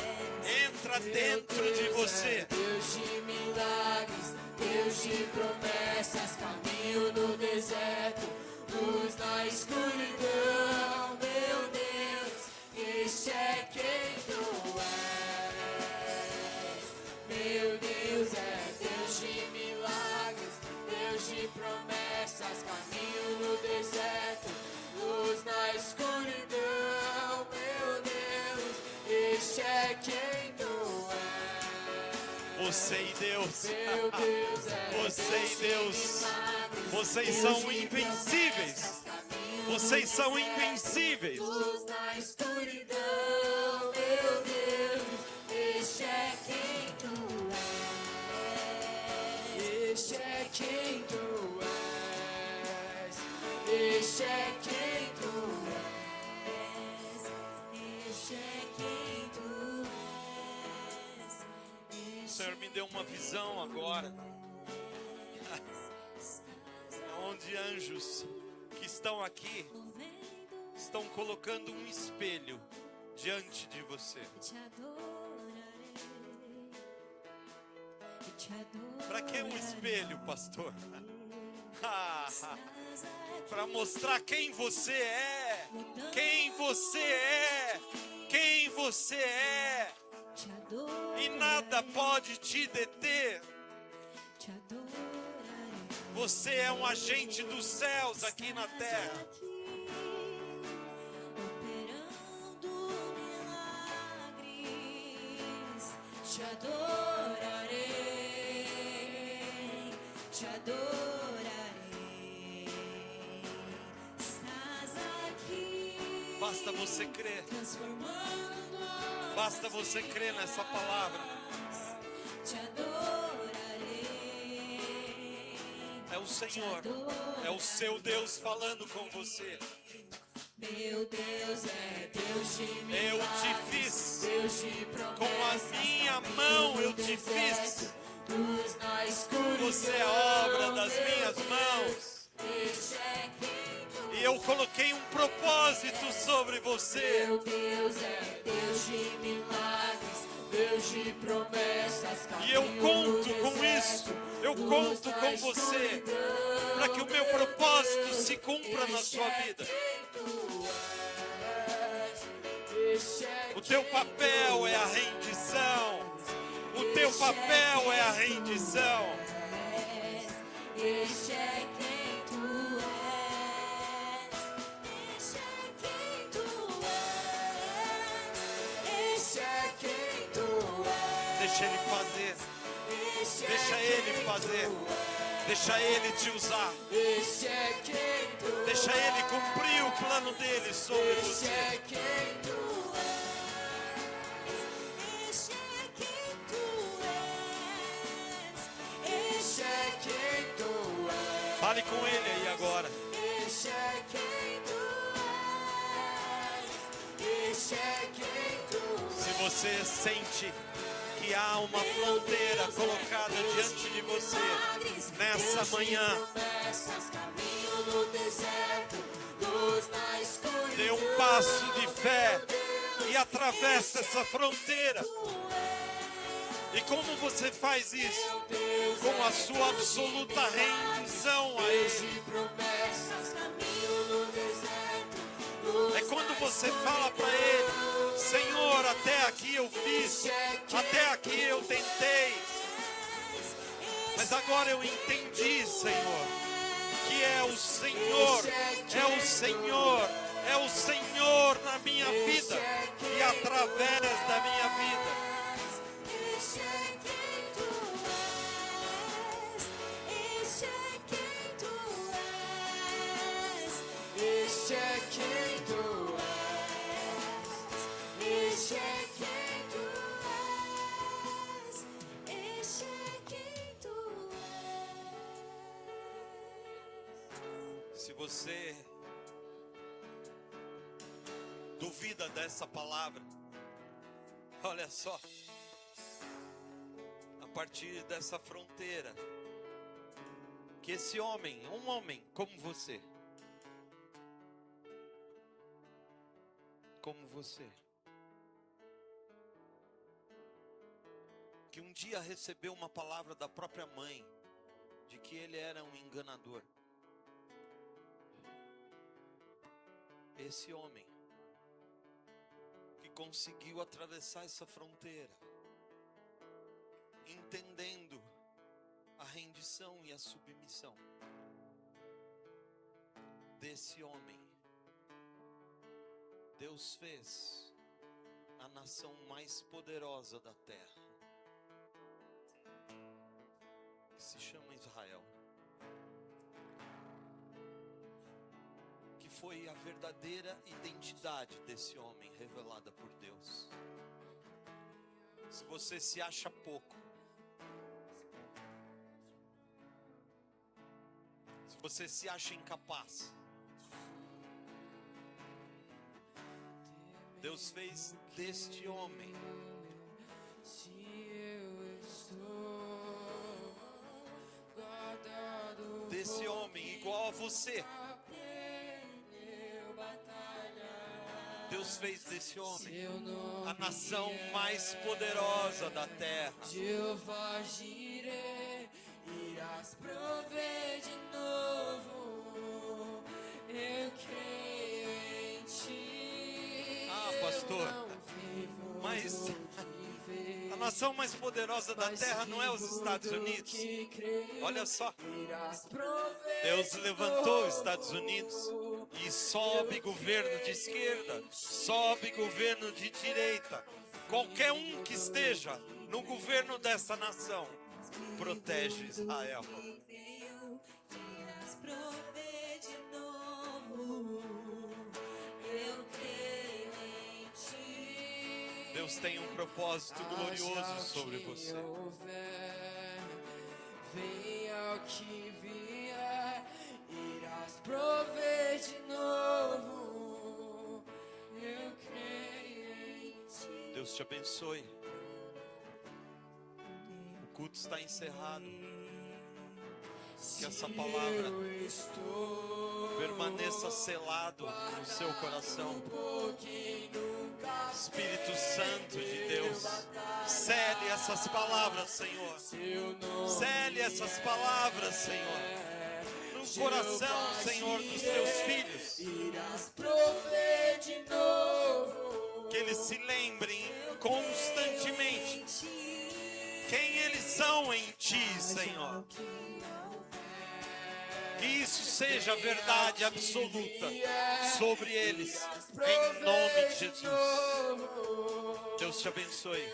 entra dentro de você. Deus de milagres, Deus de promessas, caminho no deserto, luz na escuridão. Meu Deus, este é quem tu és. Meu Deus é Deus de milagres, Deus de promessas, caminho no deserto, luz na escuridão. Meu Deus, este é quem tu és. Você e Deus. Meu Deus é Você e Deus. Vocês são invencíveis. Vocês são invencíveis. luz na escuridão. Meu Deus, este é quem tu és. Este é quem tu és. Este é quem tu és. Este é quem tu és. O Senhor me deu uma visão agora, onde anjos que estão aqui estão colocando um espelho diante de você. Para que um espelho, pastor? Para mostrar quem você é, quem você é, quem você é. E nada pode te deter. Você é um agente dos céus aqui na terra. Operando milagres, te adorarei, te adorarei. Estás aqui. Basta você crer. Transformando nós. Basta você crer nessa palavra. Te adorarei. É o Senhor, é o seu Deus falando com você. Meu Deus é Deus de milagres, Eu te fiz, Deus de promessas, com a minha mão eu te fiz. luz na escuridão. Você é obra das minhas mãos. Este é quem tu E eu coloquei um propósito sobre você. Meu Deus é Deus de milagres, Deus de promessas. E eu caminho conto no com deserto, isso. Eu luz conto na com você. escuridão. Para que o meu propósito se cumpra na sua vida. O teu papel é a rendição. O teu papel é a rendição. Este é quem tu és. Deixa Ele fazer. Deixa Ele fazer. Deixa Ele te usar. Deixa Ele cumprir o plano dele sobre você. Fale com Ele aí agora. Se você sente que há uma fronteira colocada diante de você nessa manhã, dê um passo de fé e atravessa essa fronteira. E como você faz isso? Com a sua absoluta rendição a Ele. É quando você fala para Ele: Senhor, até aqui eu fiz, até aqui eu tentei, mas agora eu entendi, Senhor, que é o Senhor, é o Senhor, é o Senhor na minha vida e através da minha vida. Se você duvida dessa palavra, olha só, a partir dessa fronteira, que esse homem, um homem como você, que um dia recebeu uma palavra da própria mãe, de que ele era um enganador. Esse homem que conseguiu atravessar essa fronteira, entendendo a rendição e a submissão desse homem, Deus fez a nação mais poderosa da terra, que se chama Israel, que foi a verdadeira identidade desse homem revelada por Deus. Se você se acha pouco, se você se acha incapaz, Deus fez deste homem igual a você. Deus fez desse homem a nação mais poderosa da terra. Jeová Jireh, irás prover de novo. Eu creio em ti. Ah, pastor, mas a nação mais poderosa da terra não é os Estados Unidos. Olha só, Deus levantou os Estados Unidos e sobe governo de esquerda, sobe governo de direita. Qualquer um que esteja no governo dessa nação protege Israel. Deus tem um propósito glorioso sobre você. Venha o que vier, irás prover de novo. Eu creio em ti. Deus te abençoe. O culto está encerrado. Que essa palavra permaneça selado no seu coração. Espírito Santo de Deus, sele essas palavras, Senhor. Sele essas palavras, Senhor, no coração, Senhor, dos teus filhos. Que eles se lembrem constantemente quem eles são em Ti, Senhor. Que isso seja verdade absoluta sobre eles, em nome de Jesus. Deus te abençoe.